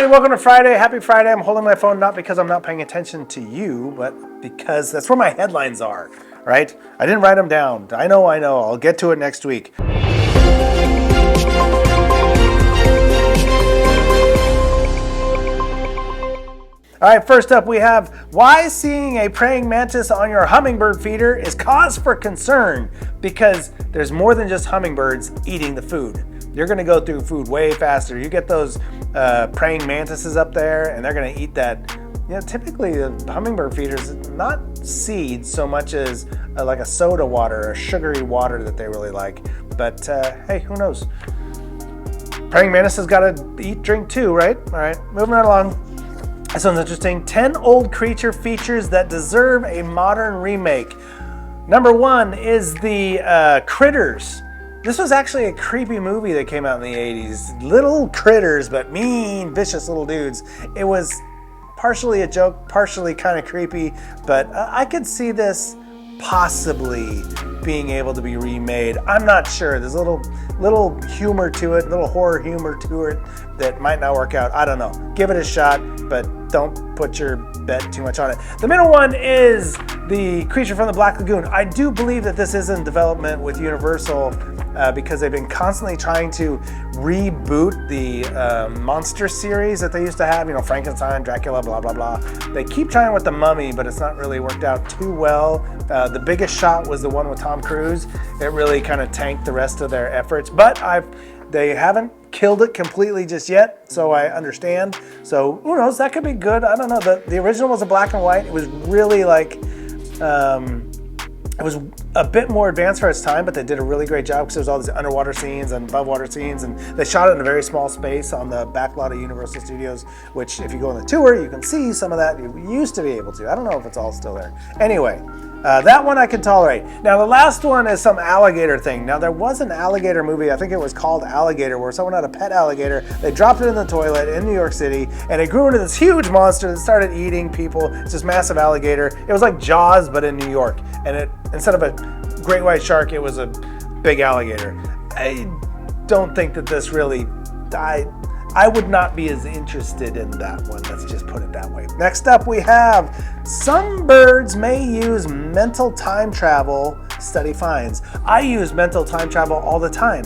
everybody, welcome to Friday. Happy Friday. I'm holding my phone not because I'm not paying attention to you, but because that's where my headlines are, right? I didn't write them down. I know. I'll get to it next week. All right, first up we have why seeing a praying mantis on your hummingbird feeder is cause for concern, because there's more than just hummingbirds eating the food. You're gonna go through food way faster. You get those praying mantises up there and they're gonna eat that. You know, typically the hummingbird feeder is not seeds so much as like a soda water, a sugary water that they really like. But hey, who knows? Praying mantises gotta eat, drink too, right? All right, moving right along. This one's interesting. 10 old creature features that deserve a modern remake. Number 1 is the Critters. This was actually a creepy movie that came out in the 80s. Little critters, but mean, vicious little dudes. It was partially a joke, partially kind of creepy, but I could see this possibly being able to be remade. I'm not sure. There's a little humor to it, little horror humor to it that might not work out. I don't know. Give it a shot, but don't put your bet too much on it. The middle one is the Creature from the Black Lagoon. I do believe that this is in development with Universal because they've been constantly trying to reboot the monster series that they used to have, you know, Frankenstein, Dracula, blah, blah, blah. They keep trying with the Mummy, but it's not really worked out too well. The biggest shot was the one with Tom Cruise. It really kind of tanked the rest of their efforts, but they haven't killed it completely just yet, so I understand. So who knows, that could be good. I don't know. The original was a black and white. It was really like, it was a bit more advanced for its time, but they did a really great job because there was all these underwater scenes and above water scenes, and they shot it in a very small space on the back lot of Universal Studios, which if you go on the tour, you can see some of that. You used to be able to. I don't know if it's all still there. Anyway, that one I can tolerate. Now the last one is some alligator thing. Now there was an alligator movie, I think it was called Alligator, where someone had a pet alligator. They dropped it in the toilet in New York City, and it grew into this huge monster that started eating people. It's this massive alligator. It was like Jaws, but in New York. And it, instead of a great white shark, it was a big alligator. I don't think that this really, I would not be as interested in that one. Let's just put it that way. Next up we have some birds may use mental time travel, study finds. I use mental time travel all the time.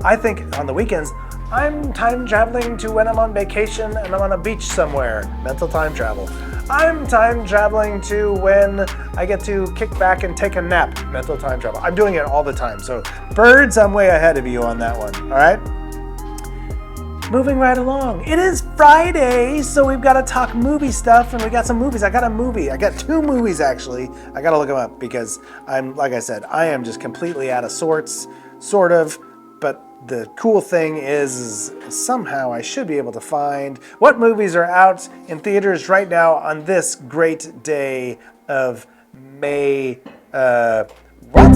I think on the weekends, I'm time traveling to when I'm on vacation and I'm on a beach somewhere. Mental time travel. I'm time traveling to when I get to kick back and take a nap. Mental time travel. I'm doing it all the time. So birds, I'm way ahead of you on that one. All right? Moving right along. It is Friday, so we've got to talk movie stuff, and we got some movies. I got a movie. I got 2 movies, actually. I got to look them up because like I said, I am just completely out of sorts, sort of. But the cool thing is somehow I should be able to find what movies are out in theaters right now on this great day of May. What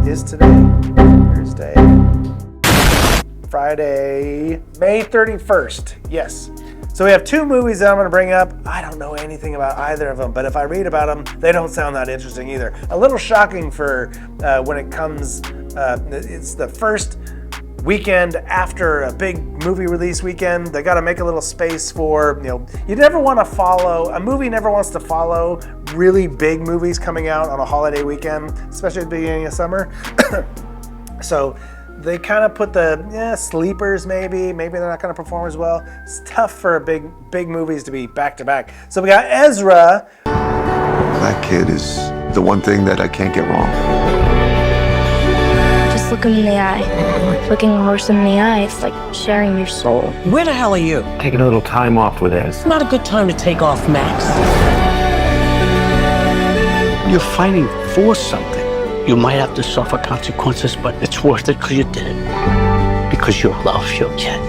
is today? Thursday. Friday, May 31st. Yes. So we have 2 movies that I'm going to bring up. I don't know anything about either of them, but if I read about them, they don't sound that interesting either. A little shocking for when it comes, it's the first weekend after a big movie release weekend. They got to make a little space for, you know, you never want to follow, a movie never wants to follow really big movies coming out on a holiday weekend, especially at the beginning of summer. So they kind of put the sleepers maybe they're not going to perform as well. It's tough for big movies to be back to back. So we got Ezra. That kid is the one thing that I can't get wrong. Just look him in the eye. Looking a horse in the eye, it's like sharing your soul. Where the hell are you? Taking a little time off with Ez. Not a good time to take off, Max. You're fighting for something. You might have to suffer consequences, but it's worth it because you did it. Because you love your kid.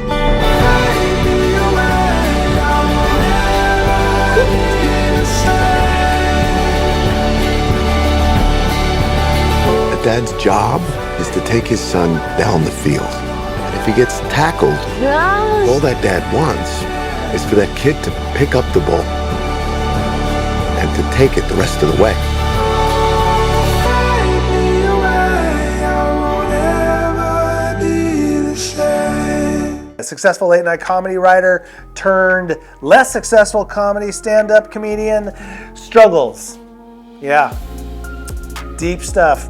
A dad's job is to take his son down the field. And if he gets tackled, all that dad wants is for that kid to pick up the ball and to take it the rest of the way. successful late night comedy writer turned less successful comedy stand-up comedian struggles. Yeah, deep stuff.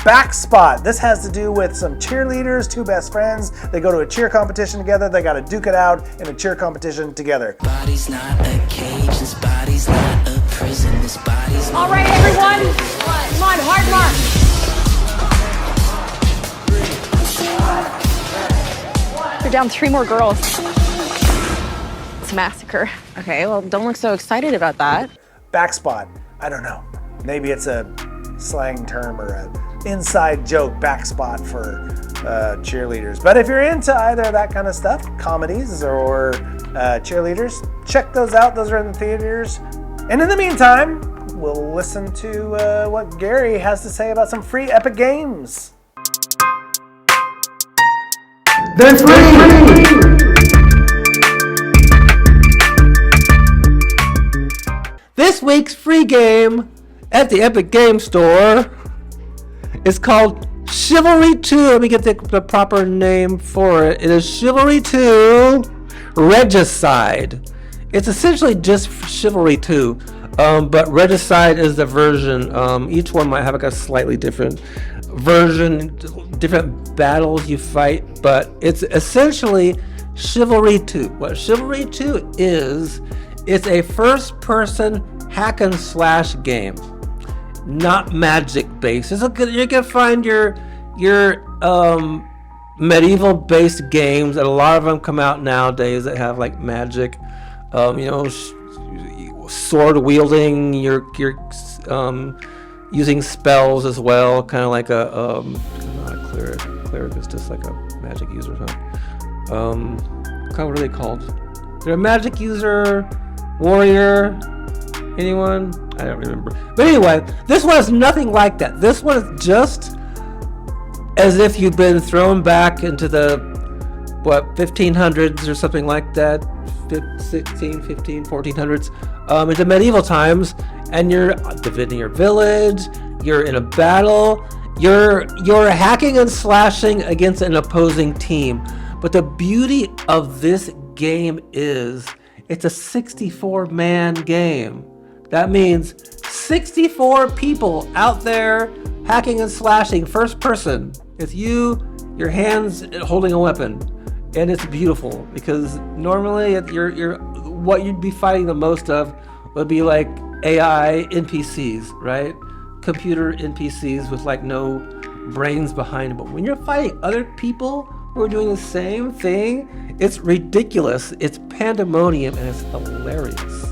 Backspot. This has to do with some cheerleaders, two best friends. They go to a cheer competition together. They got to duke it out in a cheer competition together. Body's not a cage, this body's not a prison, this body's All right, everyone. Come on, hard march. They're down 3 more girls. It's a massacre. Okay, well, don't look so excited about that. Backspot. I don't know. Maybe it's a slang term or an inside joke, backspot for cheerleaders. But if you're into either that kind of stuff, comedies or cheerleaders, check those out. Those are in the theaters. And in the meantime, we'll listen to what Gary has to say about some free Epic Games. They're free! This week's free game at the Epic Game Store is called Chivalry 2. Let me get the proper name for it. It is Chivalry 2 Regicide. It's essentially just Chivalry 2, but Regicide is the version. Each one might have like a slightly different version, different battles you fight, but it's essentially Chivalry 2. What Chivalry 2 is, it's a first-person hack and slash game. Not magic based. You can find your medieval based games, and a lot of them come out nowadays that have like magic, sword wielding. You're using spells as well, kind of like a not a cleric. Cleric is just like a magic user. What are they called? They're a magic user, warrior. Anyone? I don't remember. But anyway, this one is nothing like that. This one is just as if you've been thrown back into the 1500s or something like that, 1400s, into medieval times, and you're defending your village. You're in a battle. You're hacking and slashing against an opposing team. But the beauty of this game is it's a 64-man game. That means 64 people out there hacking and slashing, first person. It's you, your hands holding a weapon, and it's beautiful because normally you're what you'd be fighting the most of would be like AI NPCs, right? Computer NPCs with like no brains behind them. But when you're fighting other people who are doing the same thing, it's ridiculous. It's pandemonium and it's hilarious.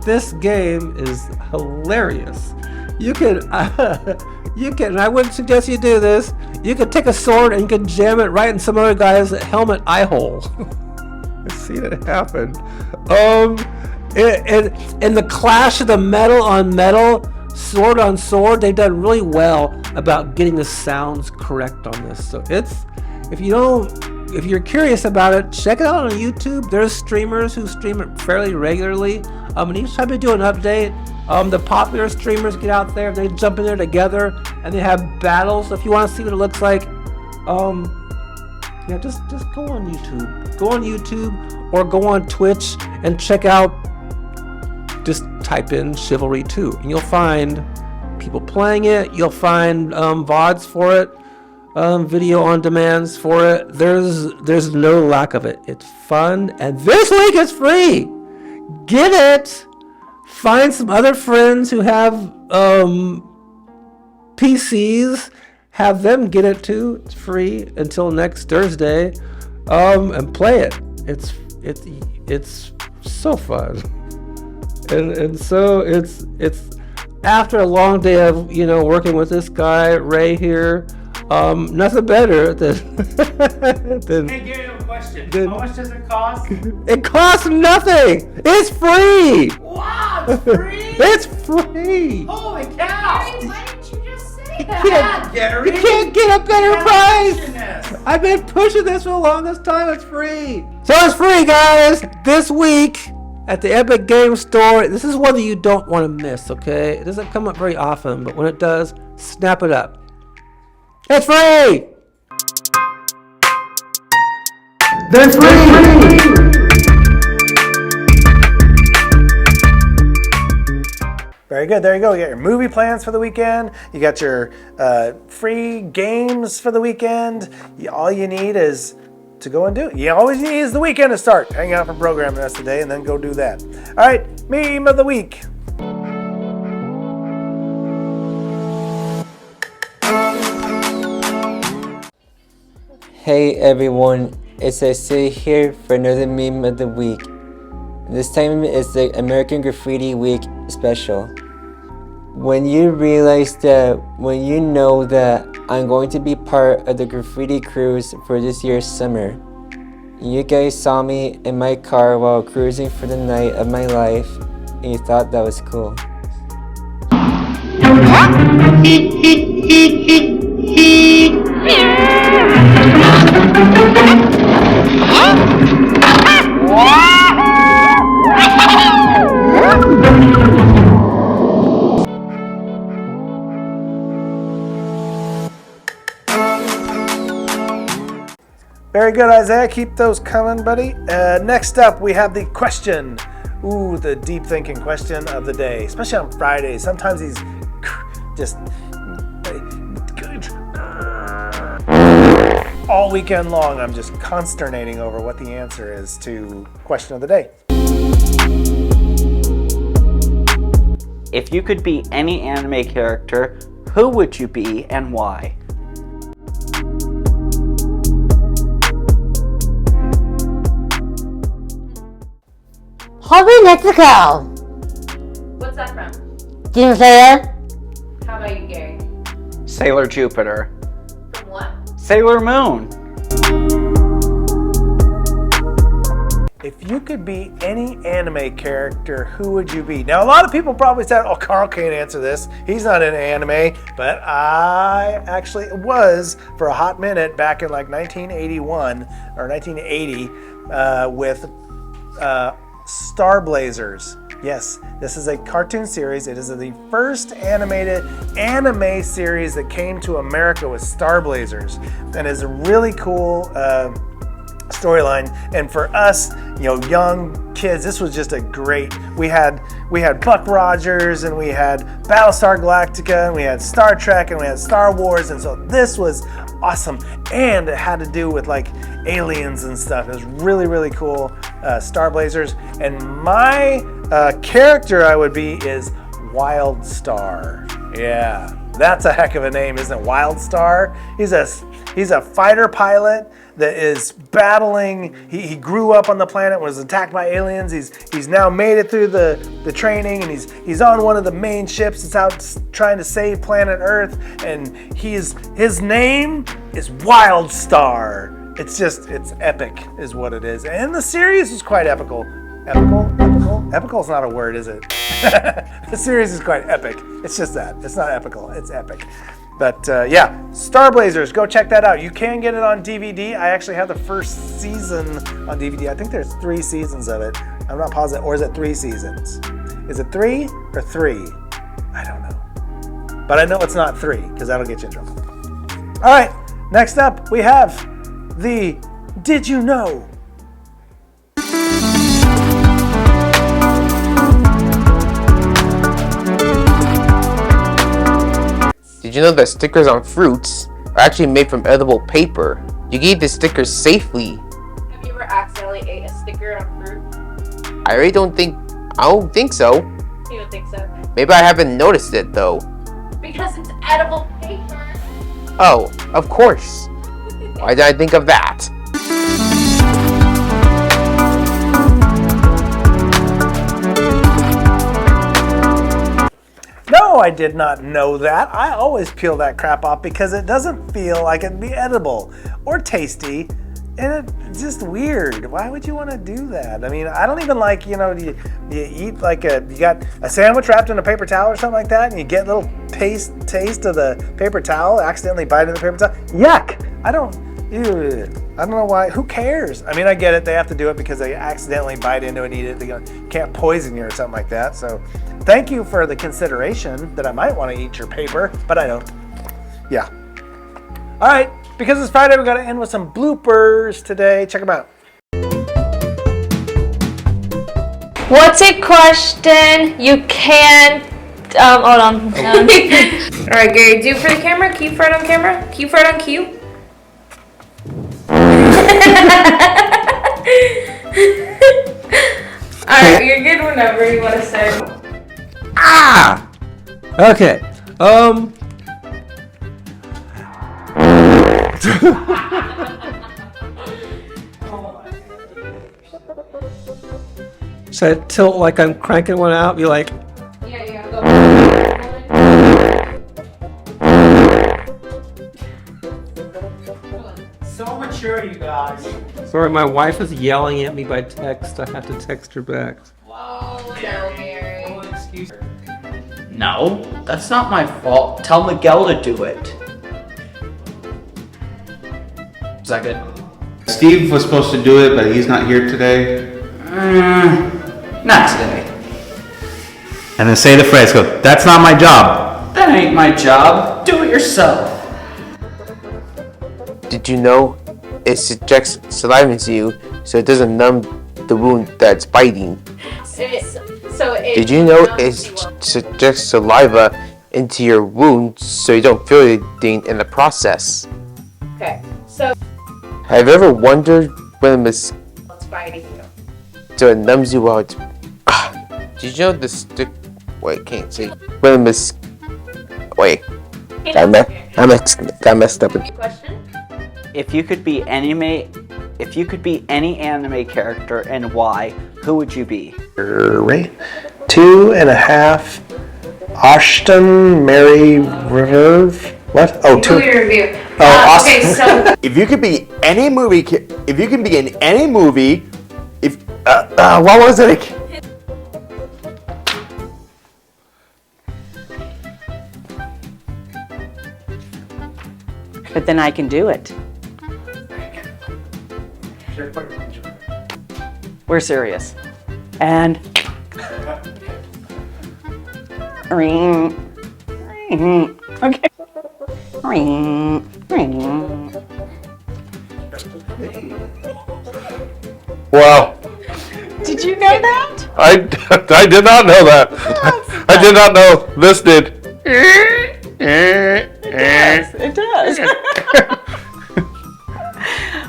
This game is hilarious. You can, and I wouldn't suggest you do this. You can take a sword and you can jam it right in some other guy's helmet eye hole. I've seen it happen. In the clash of the metal on metal, sword on sword, they've done really well about getting the sounds correct on this. So if you're curious about it, check it out on YouTube. There's streamers who stream it fairly regularly. And each time they do an update, the popular streamers get out there, they jump in there together, and they have battles. So if you want to see what it looks like, just go on YouTube. Go on YouTube or go on Twitch and check out. Just type in Chivalry 2, and you'll find people playing it. You'll find VODs for it. Video on demands for it. There's no lack of it. It's fun, and this week is free. Get it. Find some other friends who have PCs. Have them get it too. It's free until next Thursday, and play it. It's so fun, and so it's after a long day of working with this guy Ray here. Nothing better than. Hey, Gary, I have a question. How much does it cost? It costs nothing. It's free. Wow, it's free. It's free. Holy cow! Gary, why didn't you just say that? Gary, You can't get a better price. I've been pushing this for the longest time. It's free. So it's free, guys. This week at the Epic Game Store. This is one that you don't want to miss. Okay, it doesn't come up very often, but when it does, snap it up. It's free! They're free! Very good. There you go. You got your movie plans for the weekend. You got your free games for the weekend. All you need is to go and do it. You always need is the weekend to start. Hang out for programming the rest of the day and then go do that. All right. Meme of the week. Hey everyone, it's Isaiah here for another meme of the week. This time it's the American Graffiti Week special. When you know that I'm going to be part of the graffiti cruise for this year's summer. You guys saw me in my car while cruising for the night of my life, and you thought that was cool. Very good, Isaiah. Keep those coming, buddy. Next up, we have the question. Ooh, the deep thinking question of the day, especially on Fridays. Sometimes he's just all weekend long. I'm just consternating over what the answer is to question of the day. If you could be any anime character, who would you be and why? Hobby Mexico. What's that from? Demon Slayer. How about you, Gary? Sailor Jupiter. From what? Sailor Moon. If you could be any anime character, who would you be? Now, a lot of people probably said, oh, Carl can't answer this. He's not in anime. But I actually was for a hot minute back in like 1981 or 1980 with Star Blazers. Yes, this is a cartoon series. It is the first animated anime series that came to America with Star Blazers, and is a really cool storyline. And for us, young kids, this was just a great. We had Buck Rogers, and we had Battlestar Galactica, and we had Star Trek, and we had Star Wars, and so this was awesome. And it had to do with like aliens and stuff. It was really, really cool. Star Blazers. And my character I would be is Wild Star. Yeah, that's a heck of a name, isn't it? Wild Star. He's a fighter pilot that is battling. He grew up on the planet, was attacked by aliens. He's now made it through the training, and he's on one of the main ships that's out trying to save planet Earth. And his name is Wild Star. It's epic, is what it is. And the series is quite epical. Epical is not a word, is it? The series is quite epic. It's just that. It's not epical. It's epic. But yeah, Star Blazers, go check that out. You can get it on DVD. I actually have the first season on DVD. I think there's 3 seasons of it. I'm not positive. Or is it 3 seasons? Is it 3 or 3? I don't know. But I know it's not 3, because that'll get you in trouble. All right, next up we have the Did You Know? Did you know that stickers on fruits are actually made from edible paper? You can eat the stickers safely. Have you ever accidentally ate a sticker on fruit? I don't think so. You don't think so? Maybe I haven't noticed it though. Because it's edible paper. Oh, of course. Why did I think of that? No, I did not know that. I always peel that crap off because it doesn't feel like it'd be edible or tasty, and it's just weird. Why would you want to do that? I mean, I don't even like, you eat like you got a sandwich wrapped in a paper towel or something like that, and you get a little taste of the paper towel, accidentally bite into the paper towel. Yuck! I don't know why. Who cares? I mean, I get it. They have to do it because they accidentally bite into it and eat it. They can't poison you or something like that. So thank you for the consideration that I might want to eat your paper, but I don't. Yeah. All right. Because it's Friday, we're going to end with some bloopers today. Check them out. What's a question you can't? Hold on. All right, Gary, do it for the camera. Keep right on camera. Keep right on cue. All right, you're good whenever you want to start. Ah! Okay. Should I tilt like I'm cranking one out? Be like, Yeah, go. So mature, you guys. sorry, my wife is yelling at me by text. I have to text her back. Oh, no, Gary. No, that's not my fault. Tell Miguel to do it. Is that good? Steve was supposed to do it, but he's not here today. Not today. And then say the phrase, go, that's not my job. That ain't my job. Do it yourself. Did you know it subjects saliva into you so it doesn't numb the wound that's biting? Did you know it subjects saliva into your wound so you don't feel anything in the process? Okay, so Have you ever wondered when what's biting you? so it numbs you while it's... Did you know the stick... Wait, can't say. When it Wait. Got messed up. Question? If you could be any anime character and why, who would you be? Right. 2.5. Ashton Mary River. What? Oh, Do your review. Awesome. Okay, so If you could be any movie, if you can be in any movie, if what was it? But then I can do it. We're serious. And okay. Wow. Did you know that? I did not know that. I did not know this did. It does.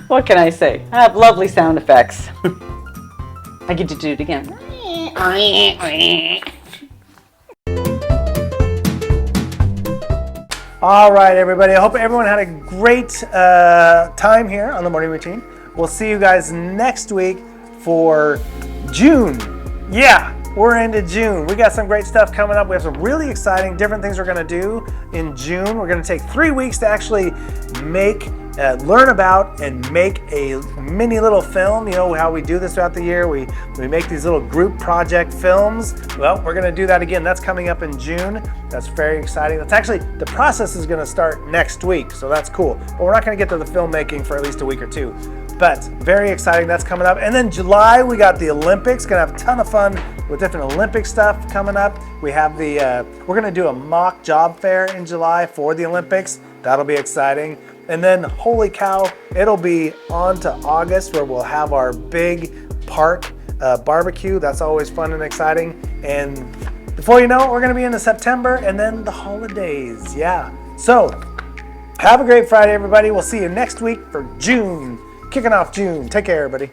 What can I say? I have lovely sound effects. I get to do it again. All right, everybody. I hope everyone had a great time here on the morning routine. We'll see you guys next week for June. Yeah, we're into June. We got some great stuff coming up. We have some really exciting, different things we're going to do in June. We're going to take 3 weeks to actually learn about and make a mini little film. You know how we do this throughout the year. We make these little group project films. Well, we're going to do that again. That's coming up in June. That's very exciting. That's actually, the process is going to start next week, so that's cool. But we're not going to get to the filmmaking for at least a week or two. But very exciting, that's coming up. And then July, we got the Olympics. Gonna have a ton of fun with different Olympic stuff coming up. We have we're gonna do a mock job fair in July for the Olympics. That'll be exciting. And then, holy cow, it'll be on to August where we'll have our big park barbecue. That's always fun and exciting. And before you know it, we're gonna be into September and then the holidays, yeah. So, have a great Friday, everybody. We'll see you next week for June. Kicking off June. Take care, everybody.